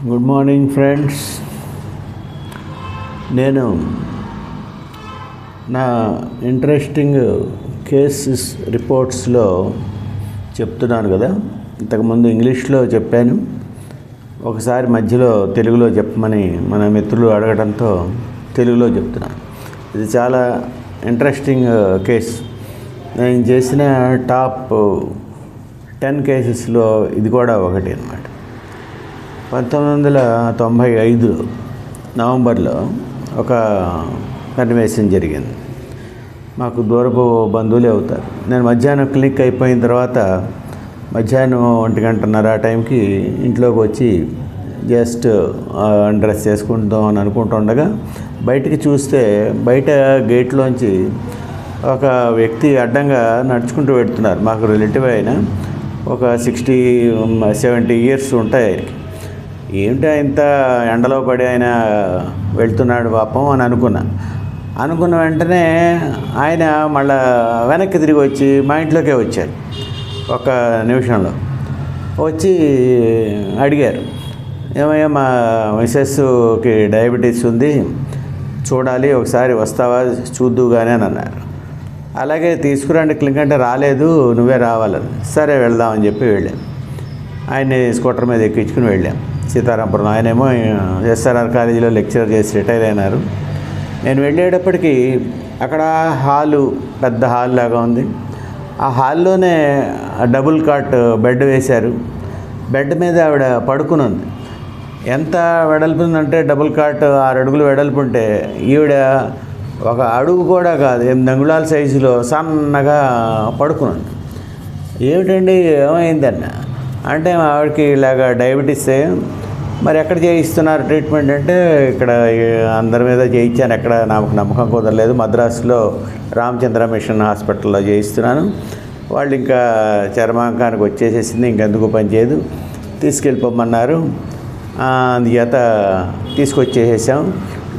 Good morning friends. నేను నా interesting cases రిపోర్ట్స్లో చెప్తున్నాను కదా. ఇంతకుముందు ఇంగ్లీష్లో చెప్పాను, ఒకసారి మధ్యలో తెలుగులో చెప్పమని మన మిత్రులు అడగడంతో తెలుగులో చెప్తున్నాను. ఇది చాలా ఇంట్రెస్టింగ్ కేసు. నేను చేసిన టాప్ 10 కేసెస్లో ఇది కూడా ఒకటి అన్నమాట. 1995 నవంబర్లో ఒక సన్నివేశం జరిగింది. మాకు దూరపు బంధువులే అవుతారు. నేను మధ్యాహ్నం క్లినిక్ అయిపోయిన తర్వాత మధ్యాహ్నం 1:30 ఆ టైంకి ఇంట్లోకి వచ్చి జస్ట్ డ్రెస్ చేసుకుంటాం అని అనుకుంటుండగా బయటికి చూస్తే బయట గేట్లోంచి ఒక వ్యక్తి అడ్డంగా నడుచుకుంటూ వెళ్తున్నారు. మాకు రిలేటివ్ అయిన ఒక 60-70 ఇయర్స్ ఉంటాయి ఆయనకి. ఏమిటి ఇంత ఎండలో పడి ఆయన వెళ్తున్నాడు పాపం అని అనుకున్న వెంటనే ఆయన మళ్ళా వెనక్కి తిరిగి వచ్చి మా ఇంట్లోకే వచ్చారు. ఒక నిమిషంలో వచ్చి అడిగారు, ఏమయ్యా మా మిసెస్కి డయాబెటీస్ ఉంది, చూడాలి, ఒకసారి వస్తావా చూద్దుగానే అని అన్నారు. అలాగే తీసుకురండి క్లినిక్ అంటే రాలేదు, నువ్వే రావాలని. సరే వెళ్దామని చెప్పి వెళ్ళాను. ఆయన్ని స్కూటర్ మీద ఎక్కించుకుని వెళ్ళాం సీతారాంపురం. ఆయనేమో ఎస్ఆర్ఆర్ కాలేజీలో లెక్చరర్ చేసి రిటైర్ అయినారు. నేను వెళ్ళేటప్పటికి అక్కడ హాలు, పెద్ద హాల్ లాగా ఉంది. ఆ హాల్లోనే డబుల్ కాట్ బెడ్ వేశారు. బెడ్ మీద ఆవిడ పడుకుని ఉంది. ఎంత వెడల్పు ఉందంటే డబుల్ కాట్ 6 అడుగులు వెడల్పు ఉంటే ఈవిడ 1 అడుగు కూడా కాదు, 8 అంగుళాల సైజులో సన్నగా పడుకుని. ఏమిటండి ఏమైందన్న అంటే ఆవిడకి ఇలాగ డయాబెటీస్, మరి ఎక్కడ చేయిస్తున్నారు ట్రీట్మెంట్ అంటే ఇక్కడ అందరి మీద చేయించాను, ఎక్కడ నాకు నమ్మకం కుదరలేదు, మద్రాసులో రామచంద్ర మిషన్ హాస్పిటల్లో చేయిస్తున్నాను, వాళ్ళు ఇంకా చర్మాంకానికి వచ్చేసేసింది, ఇంకెందుకు పనిచేయదు, తీసుకెళ్ళిపోమన్నారు. అందుచేత తీసుకొచ్చేసేసాం.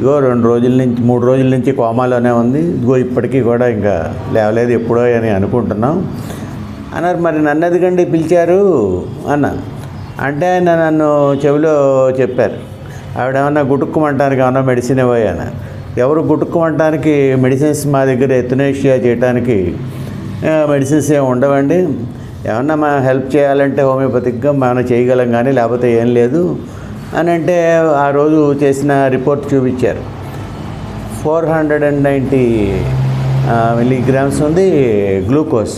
ఇగో 2 రోజుల నుంచి 3 రోజుల నుంచి కోమాలోనే ఉంది, ఇదిగో ఇప్పటికీ కూడా ఇంకా లేవలేదు, ఎప్పుడో అని అనుకుంటున్నాం అన్నారు. మరి నన్ను ఎందుకండి పిలిచారు అన్నాను. అంటే ఆయన నన్ను చెవిలో చెప్పారు, ఆవిడ ఏమన్నా గుటుక్కుమంటానికి ఏమన్నా మెడిసిన్ ఇవ్వయా. ఎవరు గుటుక్కుమంటానికి మెడిసిన్స్ మా దగ్గర ఎథనేషియా చేయడానికి మెడిసిన్స్ ఏమి ఉండవండి, ఏమన్నా మనం హెల్ప్ చేయాలంటే హోమియోపతిక్గా మనం చేయగలం కానీ లేకపోతే ఏం లేదు అని అంటే ఆ రోజు చేసిన రిపోర్ట్ చూపించారు. 490 మిల్లీగ్రామ్స్ ఉంది glucose.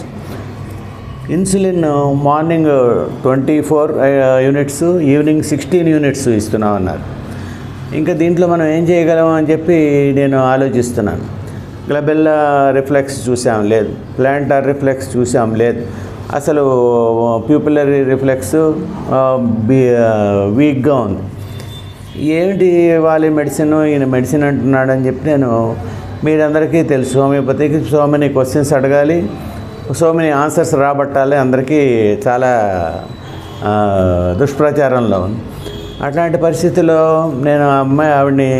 Insulin morning 24 units, evening 16 units ఇస్తున్నాం అన్నారు. ఇంకా దీంట్లో మనం ఏం చేయగలం అని చెప్పి నేను ఆలోచిస్తున్నాను. గ్లబెల్లా రిఫ్లెక్స్ చూసాం, లేదు. ప్లాంటార్ రిఫ్లెక్స్ చూసాం, లేదు. అసలు ప్యూపిలరీ రిఫ్లెక్స్ వీక్గా ఉంది. ఏమిటి వాళ్ళ మెడిసిన్, ఈయన మెడిసిన్ అంటున్నాడని చెప్పి నేను, మీరందరికీ తెలుసు హోమియోపతికి సో మెనీ క్వశ్చన్స్ అడగాలి, సో మెనీ ఆన్సర్స్ రాబట్టాలి, అందరికీ చాలా దుష్ప్రచారంలో ఉంది. అట్లాంటి పరిస్థితుల్లో నేను ఆవిడని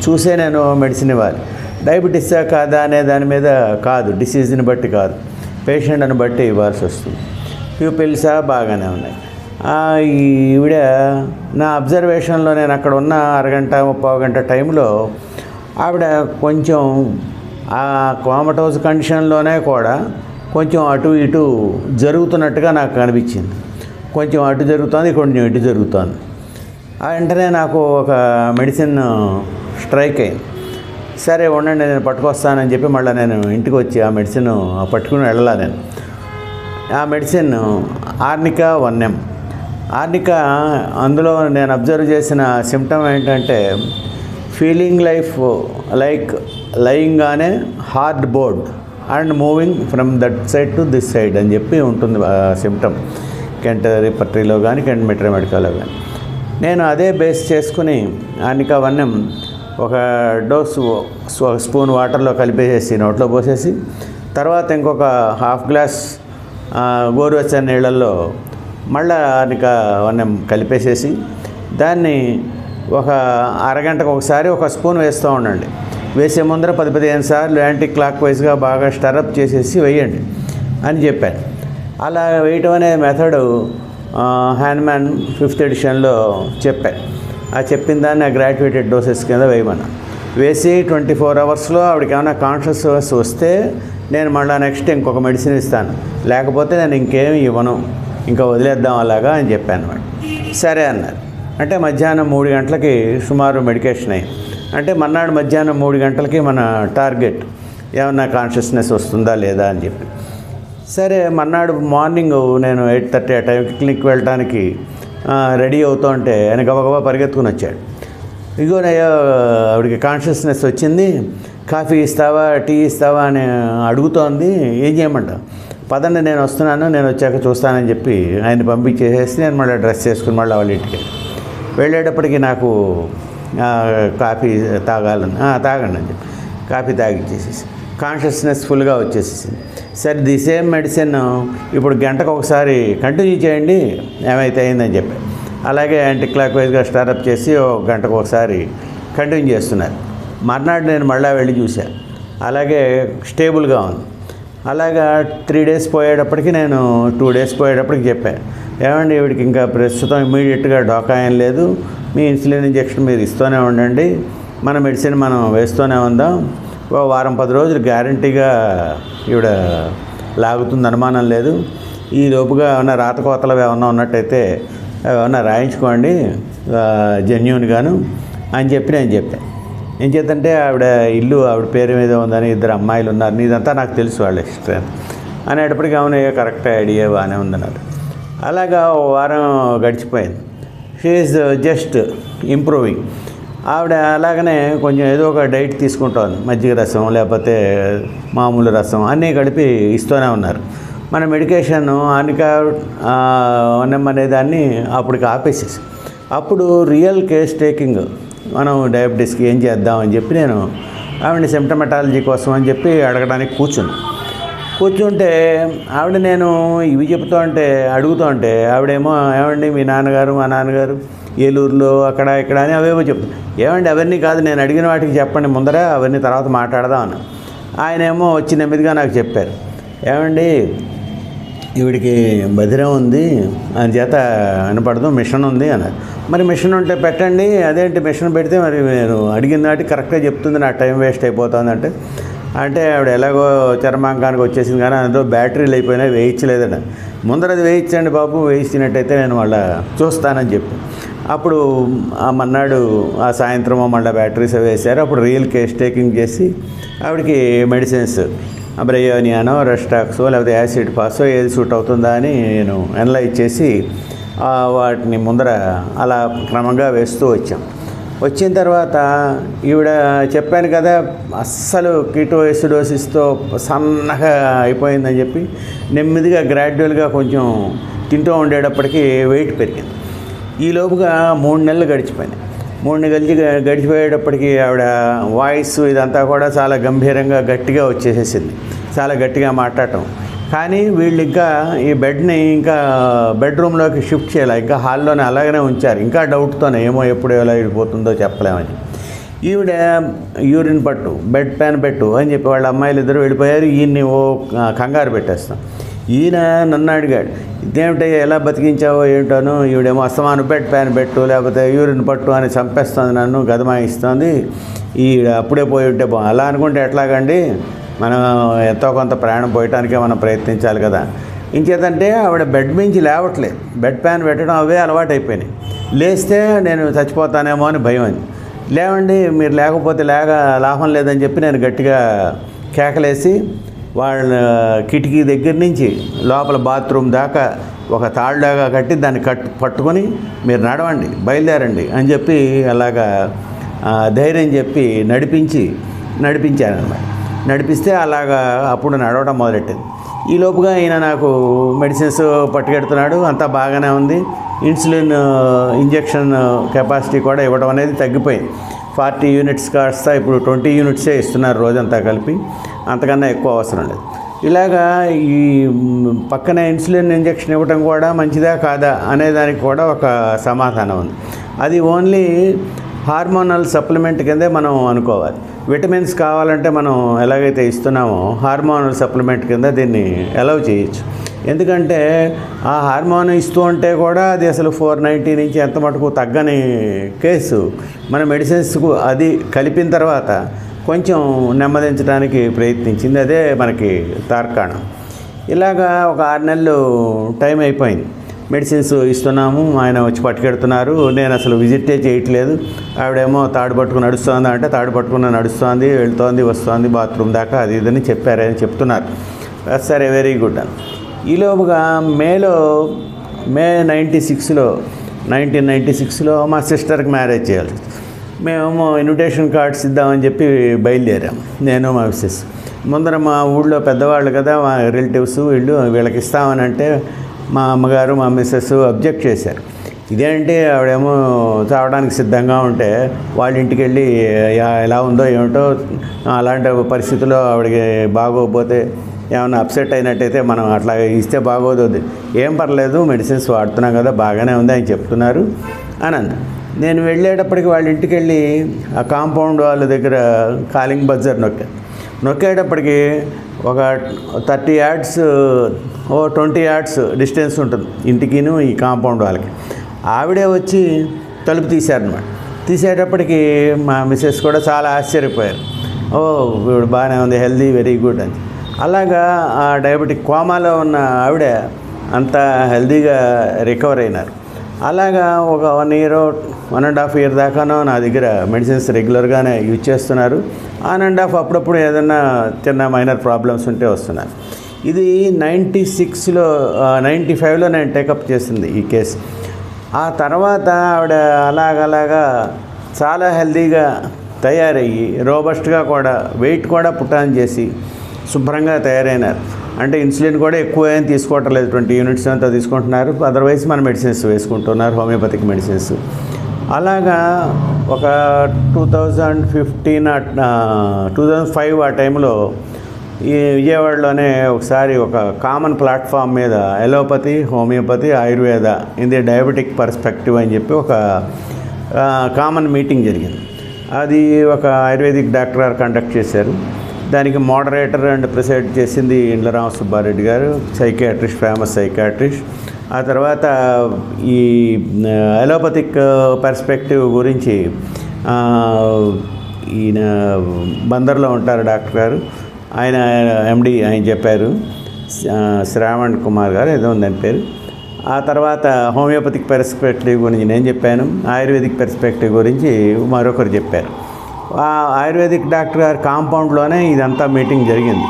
చూసే నేను మెడిసిన్ ఇవ్వాలి. డయాబెటీసా కాదా అనే దాని మీద కాదు, డిసీజ్ని బట్టి కాదు, పేషెంట్ని బట్టి ఇవ్వాల్సి వస్తుంది. ప్యూపిల్సా బాగానే ఉన్నాయి. ఈవిడ నా అబ్జర్వేషన్లో నేను అక్కడ ఉన్న 1-1.5 గంట టైంలో ఆవిడ కొంచెం ఆ కోమటోస్ కండిషన్లోనే కూడా కొంచెం అటు ఇటు జరుగుతున్నట్టుగా నాకు అనిపించింది. కొంచెం అటు జరుగుతుంది, కొంచెం ఇటు జరుగుతుంది. వెంటనే నాకు ఒక మెడిసిన్ స్ట్రైక్ అయింది. సరే ఉండండి నేను పట్టుకొస్తానని చెప్పి మళ్ళీ నేను ఇంటికి వచ్చి ఆ మెడిసిన్ పట్టుకుని వెళ్ళాలి. నేను ఆ మెడిసిన్ ఆర్నికా 1M. ఆర్నికా, అందులో నేను అబ్జర్వ్ చేసిన సిమ్టమ్ ఏంటంటే feeling like lying on a hard board and moving from that side to this side అని చెప్పి ఉంటుంది ఆ సిమ్టమ్. కెంట్ రిపర్టరీలో కానీ కెంట్ మెట్రోమెడికాలో కానీ. నేను అదే బేస్ చేసుకుని ఆర్నికా 1M ఒక డోసు స్పూన్ వాటర్లో కలిపేసేసి నోట్లో పోసేసి, తర్వాత ఇంకొక ½ గ్లాస్ గోరువెచ్చని నీళ్ళల్లో మళ్ళీ ఆర్నికా 1M కలిపేసేసి దాన్ని ఒక అరగంటకు ఒకసారి ఒక స్పూన్ వేస్తూ ఉండండి. వేసే ముందర 10-15 సార్లు యాంటీ క్లాక్ వైజ్గా బాగా స్టరప్ చేసేసి వేయండి అని చెప్పాను. అలా వేయటం అనే మెథడు హ్యాన్మాన్ 5th ఎడిషన్లో చెప్పాను. ఆ చెప్పిన దాన్ని ఆ గ్రాడ్యుయేటెడ్ డోసెస్ కింద వేయమన్నా. వేసి 24 అవర్స్లో ఆవిడకి ఏమైనా కాన్షియస్నెస్ వస్తే నేను మళ్ళీ నెక్స్ట్ ఇంకొక మెడిసిన్ ఇస్తాను, లేకపోతే నేను ఇంకేమి ఇవ్వను, ఇంకా వదిలేద్దాం అలాగా అని చెప్పాను అనమాట. సరే అన్నారు. అంటే మధ్యాహ్నం 3 గంటలకి సుమారు మెడికేషన్ అయ్యింది. అంటే మర్నాడు మధ్యాహ్నం 3 గంటలకి మన టార్గెట్ ఏమన్నా కాన్షియస్నెస్ వస్తుందా లేదా అని చెప్పి. సరే మర్నాడు మార్నింగ్ నేను 8:30 ఆ టైంకి క్లినిక్ వెళ్ళడానికి రెడీ అవుతూ ఉంటే ఆయన గబగబా పరిగెత్తుకుని వచ్చాడు. ఇగోనయ్యా ఆవిడకి కాన్షియస్నెస్ వచ్చింది, కాఫీ ఇస్తావా టీ ఇస్తావా అని అడుగుతోంది, ఏం చేయమంట, పదండి నేను వస్తున్నాను, నేను వచ్చాక చూస్తానని చెప్పి ఆయన పంపించేసేసి నేను మళ్ళీ డ్రెస్ చేసుకుని మళ్ళీ వాళ్ళ ఇంటికి వెళ్ళేటప్పటికి నాకు కాఫీ తాగండి అని చెప్పి కాఫీ తాగిచ్చేసేసి కాన్షియస్నెస్ ఫుల్గా వచ్చేసేసింది. సరే ది సేమ్ మెడిసిన్ ఇప్పుడు గంటకు ఒకసారి కంటిన్యూ చేయండి ఏమైతే అయిందని చెప్పి అలాగే యాంటీ క్లాక్ వైజ్గా స్టార్ట్అప్ చేసి ఒక గంటకు ఒకసారి కంటిన్యూ చేస్తున్నారు. మర్నాడు నేను మళ్ళీ వెళ్ళి చూశాను, అలాగే స్టేబుల్గా ఉంది. అలాగా 3 days పోయేటప్పటికి నేను 2 days పోయేటప్పటికి చెప్పాను, ఏమండి వీడికి ఇంకా ప్రస్తుతం ఇమీడియట్గా డోకా ఏం లేదు, మీ ఇన్సులిన్ ఇంజెక్షన్ మీరు ఇస్తూనే ఉండండి, మన మెడిసిన్ మనం వేస్తూనే ఉందాం, ఓ వారం 10 రోజులు గ్యారంటీగా ఈవిడ లాగుతుంది, అనుమానం లేదు, ఈ లోపుగా ఏమన్నా రాతకోతలు ఏమన్నా ఉన్నట్టయితే ఏమన్నా రాయించుకోండి జెన్యూన్గాను అని చెప్పి నేను చెప్పాను. ఏం చేద్దంటే ఆవిడ ఇల్లు ఆవిడ పేరు మీద ఉందని 2 అమ్మాయిలు ఉన్నారు, ఇదంతా నాకు తెలుసు వాళ్ళ హిస్టరీ అనేటప్పటికి అవునయ్యో కరెక్ట్ ఐడియా బాగానే ఉందన్నారు. అలాగా ఓ వారం గడిచిపోయింది. She is just improving. ఆవిడ అలాగనే కొంచెం ఏదో ఒక డైట్ తీసుకుంటోంది, మజ్జిగ రసం లేకపోతే మామూలు రసం అన్నీ కలిపి ఇస్తూనే ఉన్నారు. మన మెడికేషన్ అనే దాన్ని అప్పటికి ఆపేసేసి అప్పుడు రియల్ కేస్ టేకింగ్ మనం డయాబెటీస్కి ఏం చేద్దామని చెప్పి నేను ఆవిడ సిమ్టమెటాలజీ కోసం అని చెప్పి అడగడానికి కూర్చుంటే ఆవిడ నేను ఇవి అడుగుతూ ఉంటే ఆవిడేమో ఏమండి మీ నాన్నగారు మా నాన్నగారు ఏలూరులో అక్కడ ఇక్కడ అని అవేవో చెప్తాను. ఏమండి అవన్నీ కాదు, నేను అడిగిన వాటికి చెప్పండి ముందర, అవన్నీ తర్వాత మాట్లాడదాం అన్న. ఆయన ఏమో వచ్చి నెమ్మదిగా నాకు చెప్పారు, ఏమండి ఈవిడికి బధిరం ఉంది అని చేత వినపడదు, మిషన్ ఉంది అన్నారు. మరి మిషన్ ఉంటే పెట్టండి, అదేంటి మిషన్ పెడితే మరి నేను అడిగిన వాటికి కరెక్ట్గా చెప్తుంది, నా టైం వేస్ట్ అయిపోతుంది అంటే ఆవిడ ఎలాగో చర్మాంకానికి వచ్చేసింది కానీ అందులో బ్యాటరీలు అయిపోయినాయి, వేయించలేదట. ముందర అది వేయించండి బాబు, వేయించినట్టయితే నేను మళ్ళీ చూస్తానని చెప్పి అప్పుడు ఆ మన్నాడు ఆ సాయంత్రం మళ్ళీ బ్యాటరీస్ వేశారు. అప్పుడు రియల్ కేస్ టేకింగ్ చేసి ఆవిడకి మెడిసిన్స్ బ్రయోనియానో రెస్టాక్సో లేకపోతే యాసిడ్ పాసో ఏది సూట్ అవుతుందా అని నేను అనలైజ్ చేసి వాటిని ముందర అలా క్రమంగా వేస్తూ వచ్చిన తర్వాత ఈవిడ చెప్పాను కదా అస్సలు కీటోఎసిడోసిస్తో సన్నగా అయిపోయిందని చెప్పి నెమ్మదిగా గ్రాడ్యువల్గా కొంచెం తింటూ ఉండేటప్పటికి వెయిట్ పెరిగింది. ఈ లోపుగా 3 నెలలు గడిచిపోయినాయి. 3 నెలలు గడిచిపోయేటప్పటికి ఆవిడ వాయిస్ ఇదంతా కూడా చాలా గంభీరంగా గట్టిగా వచ్చేసేసింది, చాలా గట్టిగా మాట్లాడటం. కానీ వీళ్ళు ఇంకా ఈ బెడ్ని ఇంకా బెడ్రూమ్లోకి షిఫ్ట్ చేయాలి, ఇంకా హాల్లోనే అలాగనే ఉంచారు, ఇంకా డౌట్తోనే ఏమో ఎప్పుడు ఎలా వెళ్ళిపోతుందో చెప్పలేమని. ఈవిడ యూరిన్ పట్టు, బెడ్ ప్యాన్ పెట్టు అని చెప్పి వాళ్ళ అమ్మాయిలు ఇద్దరు వెళ్ళిపోయారు. ఈయన్ని ఓ కంగారు పెట్టేస్తాం. ఈయన నన్ను అడిగాడు, ఇదేమిటో ఎలా బతికించావో ఏంటోను, ఈవిడేమో అస్తమాను బెడ్ ప్యాన్ పెట్టు లేకపోతే యూరిన్ పట్టు అని చంపేస్తుంది, నన్ను గదమాయిస్తుంది, ఈవిడ అప్పుడే పోయి ఉంటే అలా అనుకుంటే ఎట్లాగండి, మనం ఎంతో కొంత ప్రయాణం పోయటానికే మనం ప్రయత్నించాలి కదా. ఇంకేదంటే ఆవిడ బెడ్ మించి లేవట్లేదు, బెడ్ ప్యాన్ పెట్టడం అవే అలవాటు అయిపోయినాయి. లేస్తే నేను చచ్చిపోతానేమో అని భయం అని, లేవండి మీరు లేకపోతే లాభం లేదని చెప్పి నేను గట్టిగా కేకలేసి వాళ్ళ కిటికీ దగ్గర నుంచి లోపల బాత్రూమ్ దాకా ఒక తాళ్ళలాగా కట్టి దాన్ని పట్టుకొని మీరు నడవండి బయలుదేరండి అని చెప్పి అలాగా ధైర్యం చెప్పి నడిపించానన్నమాట. నడిపిస్తే అలాగా అప్పుడు నడవడం మొదలెట్టింది. ఈ లోపుగా ఈయన నాకు మెడిసిన్స్ పట్టుకెడుతున్నాడు, అంతా బాగానే ఉంది. ఇన్సులిన్ ఇంజెక్షన్ కెపాసిటీ కూడా ఇవ్వడం అనేది తగ్గిపోయింది. 40 యూనిట్స్ కాస్త ఇప్పుడు 20 యూనిట్సే ఇస్తున్నారు రోజంతా కలిపి, అంతకన్నా ఎక్కువ అవసరం లేదు. ఇలాగా ఈ పక్కన ఇన్సులిన్ ఇంజెక్షన్ ఇవ్వడం కూడా మంచిదా కాదా అనేదానికి కూడా ఒక సమాధానం ఉంది. అది ఓన్లీ హార్మోనల్ సప్లిమెంట్ కిందే మనం అనుకోవాలి. విటమిన్స్ కావాలంటే మనం ఎలాగైతే ఇస్తున్నామో హార్మోనల్ సప్లిమెంట్ కింద దీన్ని అలౌ చేయొచ్చు. ఎందుకంటే ఆ హార్మోన్ ఇస్తూ ఉంటే కూడా అది అసలు 490 నుంచి ఎంత మటుకు తగ్గని కేసు. మన మెడిసిన్స్కు అది కలిపిన తర్వాత కొంచెం నెమ్మదించడానికి ప్రయత్నించింది. అదే మనకి తార్కాణం. ఇలాగా ఒక 6 నెలలు టైం అయిపోయింది. మెడిసిన్స్ ఇస్తున్నాము, ఆయన వచ్చి పట్టుకెడుతున్నారు. నేను అసలు విజిటే చేయట్లేదు. ఆవిడేమో తాడు పట్టుకుని నడుస్తోంది అంటే తాడు పట్టుకుని నడుస్తోంది, వెళ్తోంది, వస్తోంది బాత్రూమ్ దాకా, అది ఇదని చెప్పారని చెప్తున్నారు. సరే, వెరీ గుడ్ అని. ఈలోపుగా మే 1996లో మా సిస్టర్కి మ్యారేజ్ చేయాలి. మేము ఇన్విటేషన్ కార్డ్స్ ఇద్దామని చెప్పి బయలుదేరాం, నేను మా మిస్సెస్. ముందర మా ఊళ్ళో పెద్దవాళ్ళు కదా, మా రిలేటివ్స్, వీళ్ళకి ఇస్తామని అంటే మా అమ్మగారు మా మిస్సెస్ అబ్జెక్ట్ చేశారు. ఇదేంటి, ఆవిడేమో చావడానికి సిద్ధంగా ఉంటే వాళ్ళ ఇంటికి వెళ్ళి ఎలా ఉందో ఏమిటో, అలాంటి పరిస్థితుల్లో ఆవిడకి బాగోకపోతే ఏమన్నా అప్సెట్ అయినట్టయితే మనం అట్లా ఇస్తే బాగోదు. ఏం పర్లేదు, మెడిసిన్స్ వాడుతున్నాం కదా, బాగానే ఉంది అని చెప్తున్నారు అని అంది. నేను వెళ్ళేటప్పటికి వాళ్ళ ఇంటికి వెళ్ళి ఆ కాంపౌండ్ వాళ్ళ దగ్గర కాలింగ్ బజర్ నొక్కేటప్పటికి ఒక 30 yards 20 yards డిస్టెన్స్ ఉంటుంది ఇంటికిను ఈ కాంపౌండ్ వాళ్ళకి. ఆవిడే వచ్చి తలుపు తీశారనమాట. తీసేటప్పటికి మా మిస్సెస్ కూడా చాలా ఆశ్చర్యపోయారు. వీడు బాగానే ఉంది, హెల్దీ, వెరీ గుడ్ అని. అలాగా ఆ డయాబెటిక్ కోమాలో ఉన్న ఆవిడ అంత హెల్దీగా రికవర్ అయినారు. అలాగా ఒక 1 year 1.5 year దాకానో నా దగ్గర మెడిసిన్స్ రెగ్యులర్గానే యూజ్ చేస్తున్నారు. ఆన్ అండ్ ఆఫ్ అప్పుడప్పుడు ఏదైనా చిన్న మైనర్ ప్రాబ్లమ్స్ ఉంటే వస్తున్నారు. ఇది 95లో నేను టేకప్ చేసింది ఈ కేసు. ఆ తర్వాత ఆవిడ అలాగలాగా చాలా హెల్దీగా తయారయ్యి, రోబస్ట్గా కూడా, వెయిట్ కూడా పుటాన్ చేసి శుభ్రంగా తయారైనారు. అంటే ఇన్సులిన్ కూడా ఎక్కువ ఏం తీసుకోవటం లేదు, 20 units అంతా తీసుకుంటున్నారు. అదర్వైజ్ మన మెడిసిన్స్ వేసుకుంటున్నారు, హోమియోపతిక్ మెడిసిన్స్. అలాగా ఒక 2005 ఆ టైంలో ఈ విజయవాడలోనే ఒకసారి ఒక కామన్ ప్లాట్ఫామ్ మీద allopathy, homeopathy, Ayurveda in the diabetic perspective అని చెప్పి ఒక కామన్ మీటింగ్ జరిగింది. అది ఒక ఆయుర్వేదిక్ డాక్టర్ గారు కండక్ట్ చేశారు. దానికి మోడరేటర్ అండ్ ప్రిసైడ్ చేసింది ఇండ్ల రామసుబ్బారెడ్డి గారు, సైకియాట్రిస్ట్, ఫేమస్ సైకియాట్రిస్ట్. ఆ తర్వాత ఈ అలోపతిక్ పర్స్పెక్టివ్ గురించి ఈయన బందర్లో ఉంటారు డాక్టర్ గారు, ఆయన ఎండి, ఆయన చెప్పారు. శ్రావణ్ కుమార్ గారు ఏదో ఉందని పేరు. ఆ తర్వాత హోమియోపతిక్ పర్స్పెక్టివ్ గురించి నేను చెప్పాను, ఆయుర్వేదిక్ పర్స్పెక్టివ్ గురించి మరొకరు చెప్పారు. ఆ ఆయుర్వేదిక్ డాక్టర్ గారి కాంపౌండ్లోనే ఇదంతా మీటింగ్ జరిగింది.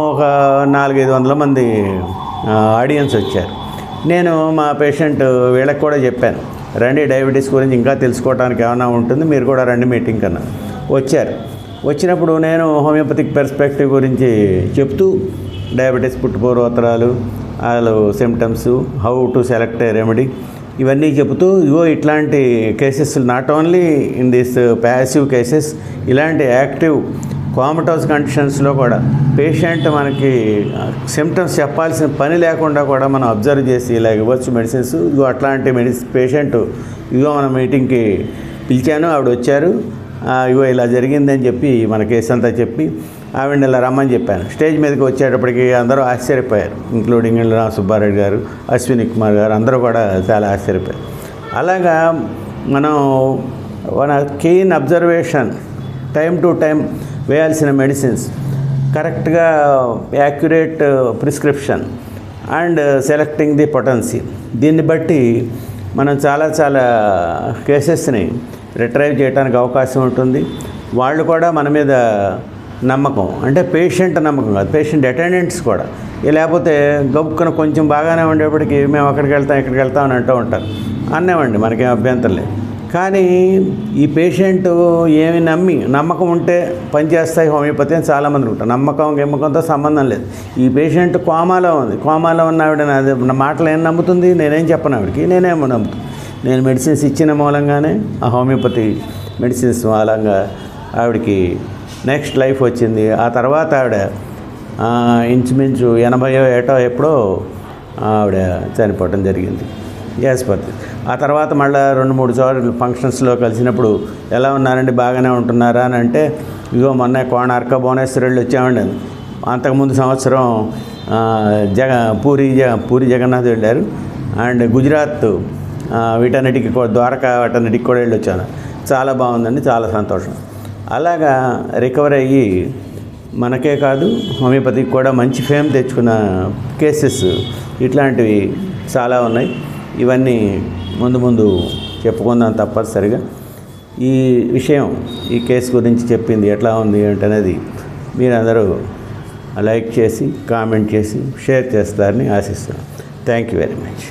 ఒక 400-500 మంది ఆడియన్స్ వచ్చారు. నేను మా పేషెంట్ వీళ్ళకి కూడా చెప్పాను, రండి, డయాబెటీస్ గురించి ఇంకా తెలుసుకోవడానికి ఏమైనా ఉంటుంది, మీరు కూడా రండి మీటింగ్ కన్నా. వచ్చారు. వచ్చినప్పుడు నేను హోమియోపతిక్ పర్స్పెక్టివ్ గురించి చెప్తూ డయాబెటీస్ పుట్టుపూర్వోత్తరాలు, వాళ్ళు symptoms, how to select A remedy, ఇవన్నీ చెబుతూ ఇట్లాంటి cases not only in this passive cases, ఇలాంటి యాక్టివ్ కోమటోస్ కండిషన్స్లో కూడా పేషెంట్ మనకి సిమ్టమ్స్ చెప్పాల్సిన పని లేకుండా కూడా మనం అబ్జర్వ్ చేసి ఇలా ఇవ్వచ్చు మెడిసిన్స్. అట్లాంటి పేషెంట్ మన మీటింగ్కి పిలిచాను, ఆవిడ వచ్చారు. ఇలా జరిగిందని చెప్పి మన కేసు అంతా చెప్పి ఆవిడని ఇలా రమ్మని చెప్పాను. స్టేజ్ మీదకి వచ్చేటప్పటికి అందరూ ఆశ్చర్యపోయారు, ఇంక్లూడింగ్ ఇండ్ల సుబ్బారెడ్డి గారు, అశ్విని కుమార్ గారు, అందరూ కూడా చాలా ఆశ్చర్యపోయారు. అలాగా మనం మన keen observation, time to time వేయాల్సిన మెడిసిన్స్, కరెక్ట్గా accurate prescription and selecting the potency, దీన్ని బట్టి మనం చాలా కేసెస్ని రిట్రైవ్ చేయడానికి అవకాశం ఉంటుంది. వాళ్ళు కూడా మన మీద నమ్మకం, అంటే పేషెంట్ నమ్మకం కాదు, పేషెంట్ అటెండెంట్స్ కూడా, లేకపోతే గబుక్కున కొంచెం బాగానే ఉండేప్పటికీ మేము అక్కడికి వెళ్తాం అని అంటూ ఉంటారు. అన్నేమండి, మనకేం అభ్యంతరం లేదు. కానీ ఈ పేషెంట్ ఏమి నమ్మకం ఉంటే పనిచేస్తాయి హోమియోపతి అని చాలామంది ఉంటారు. నమ్మకంతో సంబంధం లేదు. ఈ పేషెంట్ కోమాలో ఉన్న ఆవిడ నా మాటలు ఏం నమ్ముతుంది, నేనేం చెప్పను ఆవిడకి, నేనేమో నమ్ముతాను. నేను మెడిసిన్స్ ఇచ్చిన మూలంగానే, ఆ హోమియోపతి మెడిసిన్స్ మూలంగా ఆవిడకి నెక్స్ట్ లైఫ్ వచ్చింది. ఆ తర్వాత ఆవిడ ఇంచుమించు 80 ఏటో ఎప్పుడో ఆవిడ చనిపోవటం జరిగింది. యాస్పతి. ఆ తర్వాత మళ్ళీ 2-3 సార్లు ఫంక్షన్స్లో కలిసినప్పుడు ఎలా ఉన్నారండి, బాగానే ఉంటున్నారా అని అంటే, మొన్న కోణార్క భువనేశ్వరుళ్ళు వచ్చామండి. అంతకుముందు సంవత్సరం పూరి జగన్నాథ్ వెళ్ళారు. అండ్ గుజరాత్ వీటన్నిటికి కూడా, ద్వారకా వాటన్నిటికి కూడా వెళ్ళొచ్చాను. చాలా బాగుందండి, చాలా సంతోషం. అలాగా రికవర్ అయ్యి మనకే కాదు హోమియోపతికి కూడా మంచి ఫేమ్ తెచ్చుకున్న కేసెస్ ఇట్లాంటివి చాలా ఉన్నాయి. ఇవన్నీ ముందు ముందు చెప్పుకుందాం తప్పనిసరిగా. ఈ విషయం, ఈ కేసు గురించి చెప్పింది ఎట్లా ఉంది ఏంటనేది మీరందరూ లైక్ చేసి, కామెంట్ చేసి, షేర్ చేస్తారని ఆశిస్తున్నాను. Thank you very much.